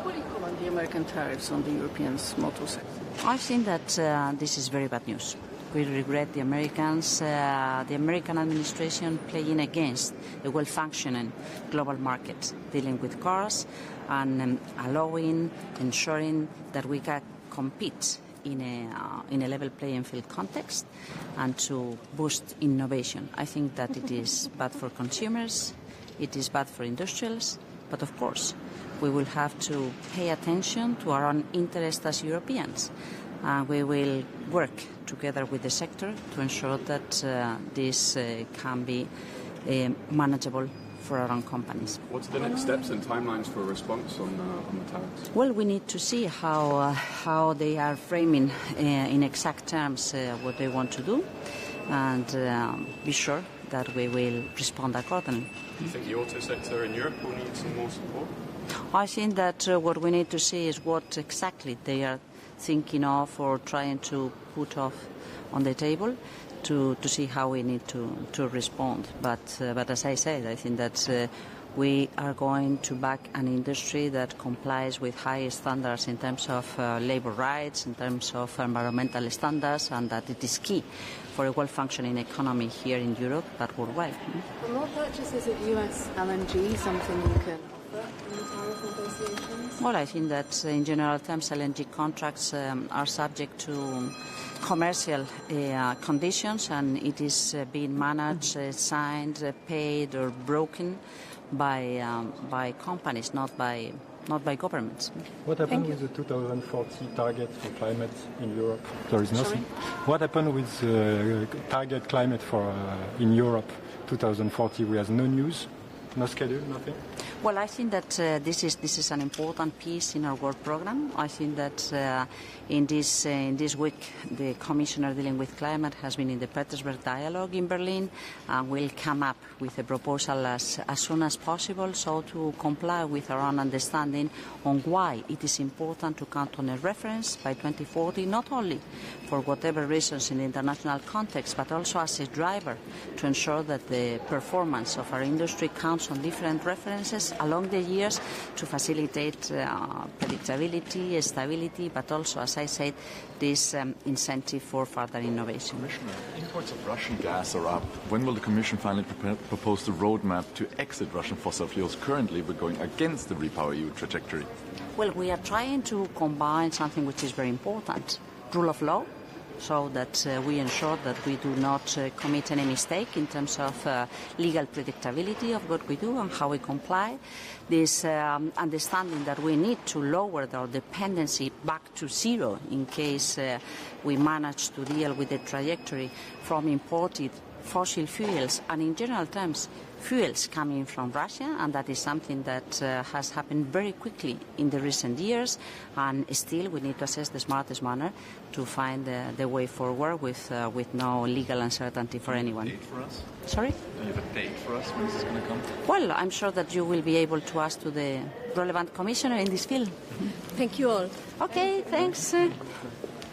What would you comment the American tariffs on the European motor sector? I think that this is very bad news. We regret the Americans, the American administration playing against a well-functioning global market, dealing with cars and ensuring that we can compete in a level playing field context and to boost innovation. I think that it is bad for consumers, it is bad for industrials, but of course we will have to pay attention to our own interests as Europeans. We will work together with the sector to ensure that this can be manageable for our own companies. What's the next steps and timelines for a response on the tariffs? Well, we need to see how they are framing in exact terms what they want to do, and be sure that we will respond accordingly. Do you think the auto sector in Europe will need some more support? I think that what we need to see is what exactly they are thinking of or trying to put off on the table to see how we need to respond. But as I said, I think that we are going to back an industry that complies with high standards in terms of labor rights, in terms of environmental standards, and that it is key for a well-functioning economy here in Europe, but worldwide. Are more purchases of US LNG something you can offer in the tariff negotiations? Well, I think that in general terms LNG contracts are subject to commercial conditions, and it is being managed, signed, paid or broken by companies, not by governments. What happened with the 2040 target for climate in Europe? There is nothing. Sorry? What happened with the target climate for in Europe 2040? We have no news, no schedule, nothing. Well, I think that this is an important piece in our work program. I think that in this week the Commissioner dealing with climate has been in the Petersberg dialogue in Berlin and will come up with a proposal as soon as possible, so to comply with our own understanding on why it is important to count on a reference by 2040, not only for whatever reasons in the international context, but also as a driver to ensure that the performance of our industry counts on different references along the years to facilitate predictability, stability, but also, as I said, this incentive for further innovation. Commissioner, imports of Russian gas are up. When will the Commission finally propose the roadmap to exit Russian fossil fuels? Currently, we're going against the REPowerEU trajectory. Well, we are trying to combine something which is very important, rule of law, so that we ensure that we do not commit any mistake in terms of legal predictability of what we do and how we comply. This understanding that we need to lower our dependency back to zero in case we manage to deal with the trajectory from imported fossil fuels and, in general terms, fuels coming from Russia, and that is something that has happened very quickly in the recent years, and still we need to assess the smartest manner to find the way forward with no legal uncertainty for anyone. Do you have a date for us? Sorry? Do you have a date for us? When is this going to come? Well, I'm sure that you will be able to ask to the relevant commissioner in this field. Thank you all. Okay, thanks.